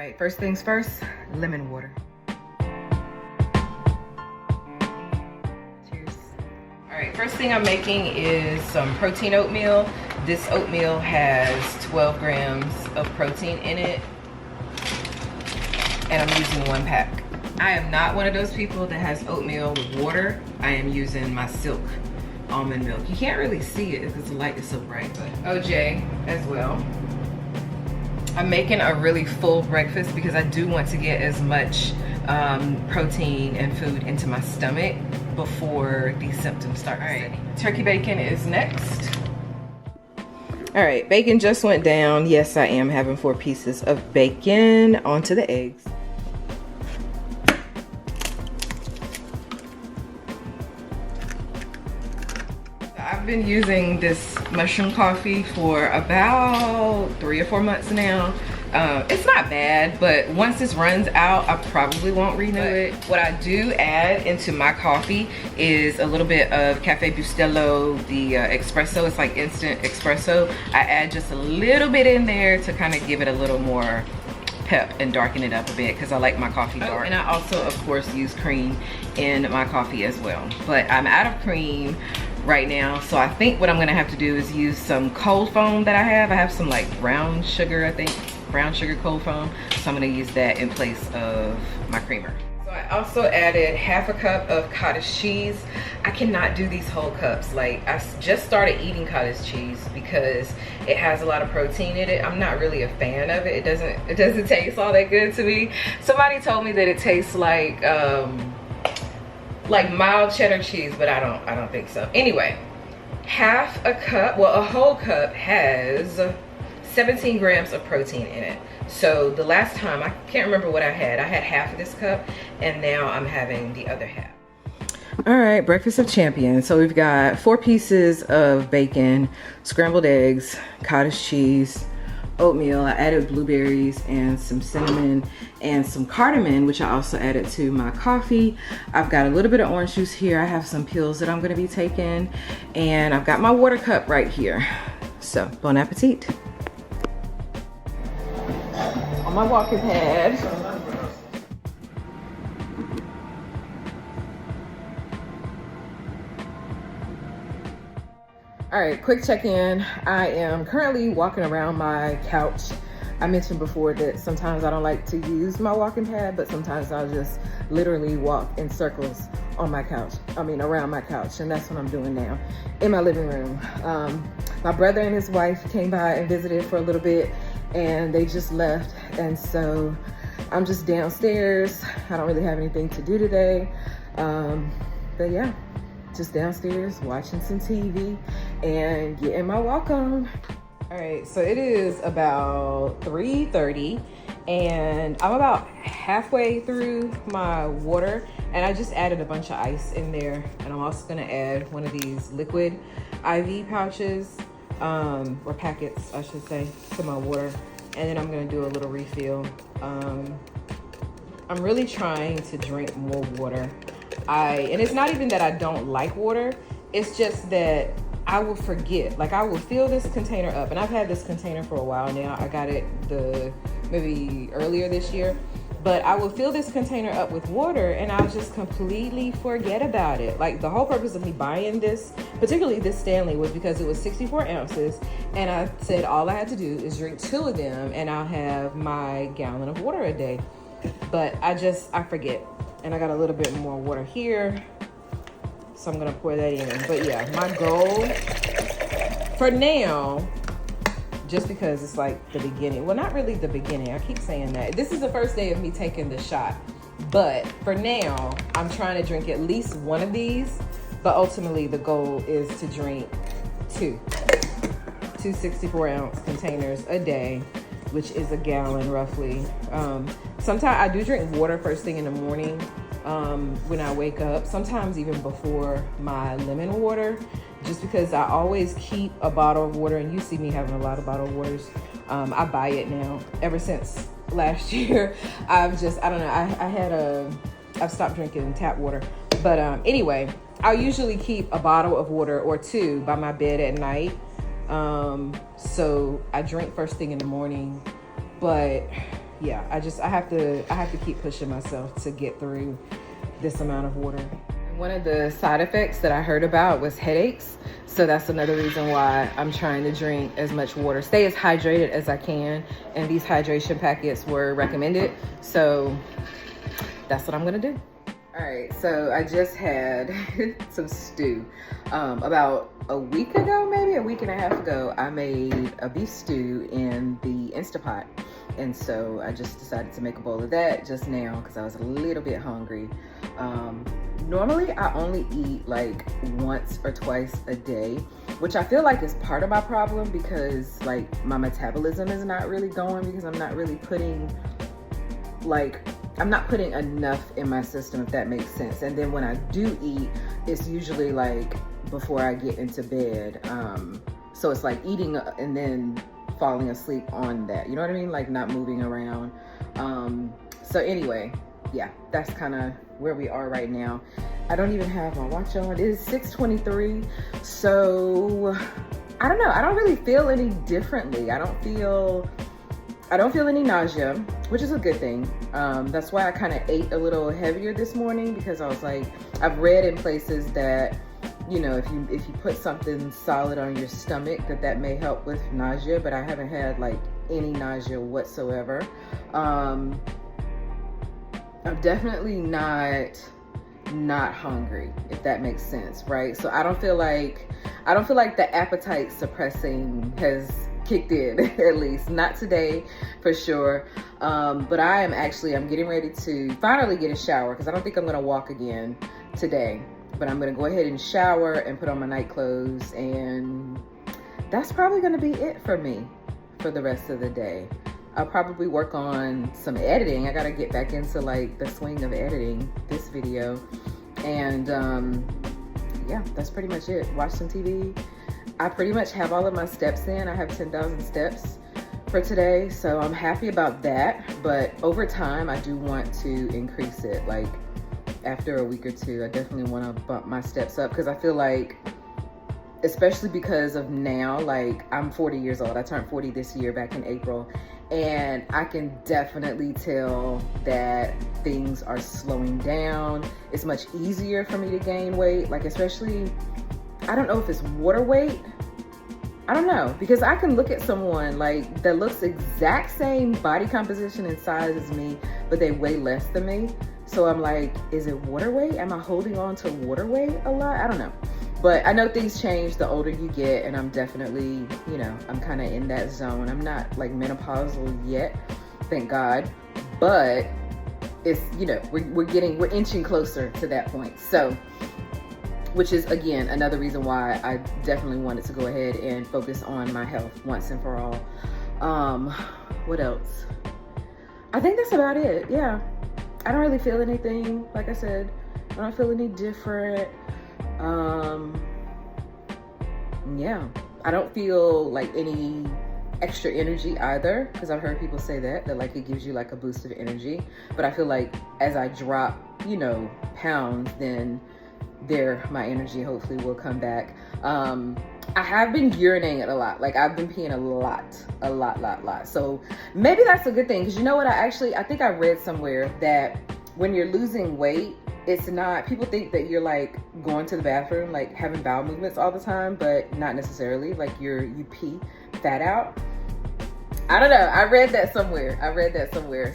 right, first things first, lemon water. Cheers. All right, first thing I'm making is some protein oatmeal. This oatmeal has 12 grams of protein in it, and I'm using 1 pack. I am not one of those people that has oatmeal with water. I am using my Silk almond milk. You can't really see it because the light is so bright, but OJ as well. I'm making a really full breakfast because I do want to get as much protein and food into my stomach before these symptoms start. All right, turkey bacon is next. All right, bacon just went down. Yes, I am having 4 pieces of bacon onto the eggs. I've been using this mushroom coffee for about 3 or 4 months now. It's not bad, but once this runs out, I probably won't renew it. What I do add into my coffee is a little bit of Cafe Bustelo, the espresso. It's like instant espresso. I add just a little bit in there to kind of give it a little more pep and darken it up a bit because I like my coffee dark. And I also, of course, use cream in my coffee as well. But I'm out of cream right now, so I think what I'm gonna have to do is use some cold foam that I have. I have some like brown sugar, I think, brown sugar cold foam. So I'm gonna use that in place of my creamer. So I also added half a cup of cottage cheese. I cannot do these whole cups. Like, I just started eating cottage cheese because it has a lot of protein in it. I'm not really a fan of it. It doesn't taste all that good to me. Somebody told me that it tastes like mild cheddar cheese, but I don't think so. Anyway, half a cup, well, a whole cup has 17 grams of protein in it. So the last time, I can't remember what I had half of this cup, and now I'm having the other half. All right, breakfast of champions. So we've got 4 pieces of bacon, scrambled eggs, cottage cheese, oatmeal. I added blueberries and some cinnamon and some cardamom, which I also added to my coffee. I've got a little bit of orange juice here. I have some pills that I'm going to be taking, and I've got my water cup right here. So bon appetit. On my walking pad. All right, quick check-in. I am currently walking around my couch. I mentioned before that sometimes I don't like to use my walking pad, but sometimes I'll just literally walk in circles on my couch. Around my couch, and that's what I'm doing now in my living room. My brother and his wife came by and visited for a little bit, and they just left, and so I'm just downstairs. I don't really have anything to do today, but yeah. Just downstairs watching some TV and getting my walk on. All right, so it is about 3:30 and I'm about halfway through my water, and I just added a bunch of ice in there, and I'm also gonna add one of these liquid IV pouches, or packets I should say, to my water, and then I'm gonna do a little refill. I'm really trying to drink more water. And it's not even that I don't like water, it's just that I will forget. Like, I will fill this container up, and I've had this container for a while now. I got it maybe earlier this year, but I will fill this container up with water and I'll just completely forget about it. Like, the whole purpose of me buying this, particularly this Stanley, was because it was 64 ounces, and I said all I had to do is drink 2 of them and I'll have my gallon of water a day. But I forget. And I got a little bit more water here, so I'm gonna pour that in. But yeah, my goal for now, just because it's like the beginning, well, not really the beginning, I keep saying that. This is the first day of me taking the shot, but for now, I'm trying to drink at least 1 of these, but ultimately the goal is to drink 2 64-ounce containers a day, which is a gallon roughly. Sometimes I do drink water first thing in the morning when I wake up, sometimes even before my lemon water, just because I always keep a bottle of water, and you see me having a lot of bottled waters. I buy it now. Ever since last year, I've stopped drinking tap water. But anyway, I'll usually keep a bottle of water or 2 by my bed at night. So I drink first thing in the morning, but yeah, I have to keep pushing myself to get through this amount of water. One of the side effects that I heard about was headaches. So that's another reason why I'm trying to drink as much water, stay as hydrated as I can. And these hydration packets were recommended. So that's what I'm gonna do. All right, so I just had some stew. About a week ago, maybe a week and a half ago, I made a beef stew in the Instapot. And so I just decided to make a bowl of that just now because I was a little bit hungry. Normally I only eat like once or twice a day, which I feel like is part of my problem because like my metabolism is not really going because I'm not really putting enough in my system, if that makes sense. And then when I do eat, it's usually like before I get into bed. So it's like eating and then falling asleep on that. You know what I mean? Like not moving around. So anyway, yeah, that's kind of where we are right now. I don't even have my watch on. It is 6:23. So I don't know. I don't really feel any differently. I don't feel any nausea, which is a good thing. That's why I kind of ate a little heavier this morning because I was like, I've read in places that, you know, if you put something solid on your stomach, that may help with nausea, but I haven't had like any nausea whatsoever. I'm definitely not hungry, if that makes sense, right? So I don't feel like the appetite suppressing has kicked in, at least not today for sure. But I'm getting ready to finally get a shower because I don't think I'm gonna walk again today, but I'm gonna go ahead and shower and put on my night clothes, and that's probably gonna be it for me for the rest of the day. I'll probably work on some editing. I gotta get back into like the swing of editing this video, and yeah, that's pretty much it. Watch some TV. I pretty much have all of my steps in. I have 10,000 steps for today, so I'm happy about that. But over time, I do want to increase it. Like after a week or two, I definitely want to bump my steps up because I feel like, especially because of now, like I'm 40 years old. I turned 40 this year back in April, and I can definitely tell that things are slowing down. It's much easier for me to gain weight, like especially, I don't know if it's water weight. I don't know, because I can look at someone like that looks exact same body composition and size as me, but they weigh less than me. So I'm like, is it water weight? Am I holding on to water weight a lot? I don't know. But I know things change the older you get, and I'm definitely, you know, I'm kind of in that zone. I'm not like menopausal yet, thank God, but it's, you know, we're inching closer to that point. So, which is again another reason why I definitely wanted to go ahead and focus on my health once and for all. What else? I think that's about it. Yeah, I don't really feel anything. Like I said, I don't feel any different. Yeah, I don't feel like any extra energy either, because I've heard people say that like it gives you like a boost of energy, but I feel like as I drop, you know, pounds, then my energy hopefully will come back. I have been urinating a lot. Like I've been peeing a lot. So maybe that's a good thing, because you know what, I think I read somewhere that when you're losing weight, it's not, people think that you're like going to the bathroom, like having bowel movements all the time, but not necessarily. Like you pee fat out. I don't know. I read that somewhere.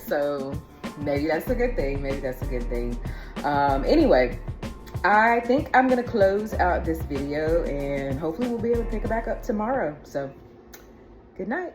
So maybe that's a good thing. Anyway, I think I'm gonna close out this video, and hopefully we'll be able to pick it back up tomorrow. So good night.